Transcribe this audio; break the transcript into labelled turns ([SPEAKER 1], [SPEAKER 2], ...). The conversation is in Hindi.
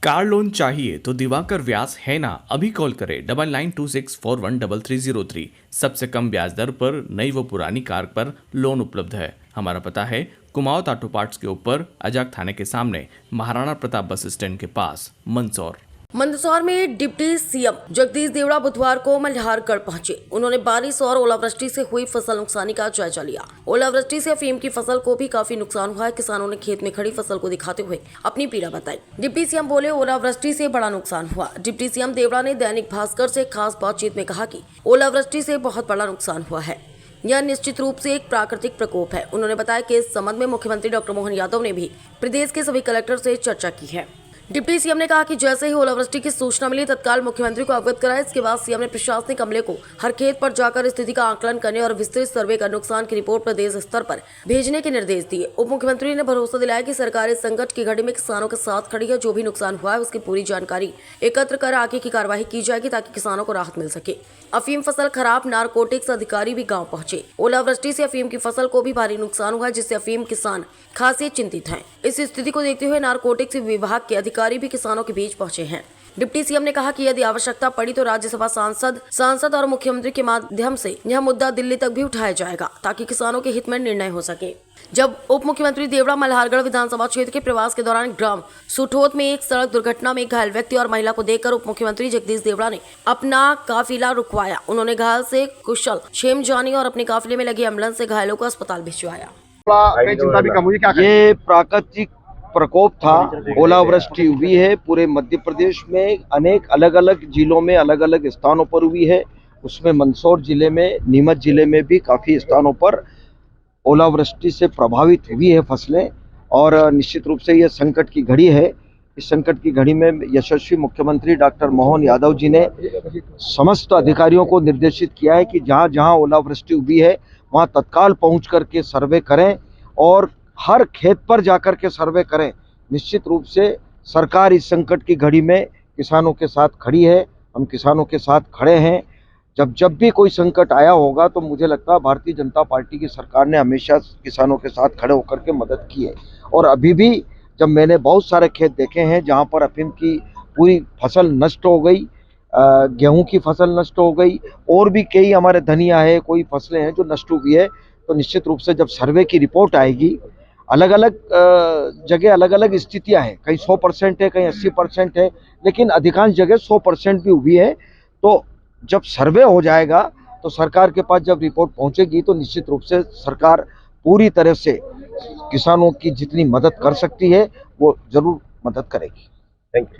[SPEAKER 1] कार लोन चाहिए तो दिवाकर व्यास है ना, अभी कॉल करें 9926413303। सबसे कम ब्याज दर पर नई व पुरानी कार पर लोन उपलब्ध है। हमारा पता है कुमाऊं ऑटो पार्ट्स के ऊपर अजाक थाने के सामने, महाराणा प्रताप बस स्टैंड के पास, मंदसौर।
[SPEAKER 2] मंदसौर में डिप्टी सीएम जगदीश देवड़ा बुधवार को मल्हारगढ़ पहुंचे। उन्होंने बारिश और ओलावृष्टि से हुई फसल नुकसानी का जायजा लिया। ओलावृष्टि से अफीम की फसल को भी काफी नुकसान हुआ है। किसानों ने खेत में खड़ी फसल को दिखाते हुए अपनी पीड़ा बताई। डिप्टी सीएम बोले, ओलावृष्टि से बड़ा नुकसान हुआ। डिप्टी सीएम देवड़ा ने दैनिक भास्कर से खास बातचीत में कहा कि ओलावृष्टि से बहुत बड़ा नुकसान हुआ है। यह निश्चित रूप से एक प्राकृतिक प्रकोप है। उन्होंने बताया कि इस संबंध में मुख्यमंत्री डॉक्टर मोहन यादव ने भी प्रदेश के सभी कलेक्टर से चर्चा की है। डिप्टी सीएम ने कहा कि जैसे ही ओलावृष्टि की सूचना मिली, तत्काल मुख्यमंत्री को अवगत कराया। इसके बाद सीएम ने प्रशासनिक अमले को हर खेत पर जाकर स्थिति का आकलन करने और विस्तृत सर्वे कर नुकसान की रिपोर्ट प्रदेश स्तर पर भेजने के निर्देश दिए। उप मुख्यमंत्री ने भरोसा दिलाया कि सरकार इस संकट की घड़ी में किसानों के साथ खड़ी है। जो भी नुकसान हुआ है उसकी पूरी जानकारी एकत्र कर आगे की कार्यवाही की जाएगी ताकि किसानों को राहत मिल सके। अफीम फसल खराब, नारकोटिक्स अधिकारी भी गाँव पहुंचे। ओलावृष्टि से अफीम की फसल को भी भारी नुकसान हुआ है, जिससे अफीम किसान खासी चिंतित हैं। इस स्थिति को देखते हुए नारकोटिक्स विभाग के अधिकारी भी किसानों के बीच पहुंचे हैं। डिप्टी सीएम ने कहा कि यदि आवश्यकता पड़ी तो राज्यसभा सांसद और मुख्यमंत्री के माध्यम से यह मुद्दा दिल्ली तक भी उठाया जाएगा ताकि किसानों के हित में निर्णय हो सके। जब उप मुख्यमंत्री देवड़ा मल्हारगढ़ विधानसभा क्षेत्र के प्रवास के दौरान ग्राम सुठोत में एक सड़क दुर्घटना में घायल व्यक्ति और महिला को देखकर उप मुख्यमंत्री जगदीश देवड़ा ने अपना काफिला रुकवाया। उन्होंने घायल से कुशल क्षेम जानी और अपने काफिले में लगी एम्बुलेंस से घायलों को अस्पताल भिजवाया।
[SPEAKER 3] ये प्राकृतिक प्रकोप था, ओलावृष्टि हुई है पूरे मध्य प्रदेश में, अनेक अलग अलग जिलों में अलग अलग स्थानों पर हुई है। उसमें मंदसौर जिले में, नीमच जिले में भी काफ़ी स्थानों पर ओलावृष्टि से प्रभावित हुई है फसलें। और निश्चित रूप से ये संकट की घड़ी है। इस संकट की घड़ी में यशस्वी मुख्यमंत्री डॉक्टर मोहन यादव जी ने समस्त अधिकारियों को निर्देशित किया है कि जहाँ जहाँ ओलावृष्टि हुई है वहाँ तत्काल पहुँच करके सर्वे करें और हर खेत पर जाकर के सर्वे करें। निश्चित रूप से सरकार इस संकट की घड़ी में किसानों के साथ खड़ी है। हम किसानों के साथ खड़े हैं। जब भी कोई संकट आया होगा तो मुझे लगता है भारतीय जनता पार्टी की सरकार ने हमेशा किसानों के साथ खड़े होकर के मदद की है। और अभी भी जब मैंने बहुत सारे खेत देखे हैं जहां पर अफीम की पूरी फसल नष्ट हो गई, गेहूं की फसल नष्ट हो गई, और भी कई हमारे धनिया है, कोई फसलें हैं जो नष्ट हुई है, तो निश्चित रूप से जब सर्वे की रिपोर्ट आएगी, अलग अलग जगह अलग अलग स्थितियां हैं, कहीं 100% है, कहीं 80% है, लेकिन अधिकांश जगह 100% भी हुई है। तो जब सर्वे हो जाएगा तो सरकार के पास जब रिपोर्ट पहुंचेगी तो निश्चित रूप से सरकार पूरी तरह से किसानों की जितनी मदद कर सकती है वो जरूर मदद करेगी। Thank you.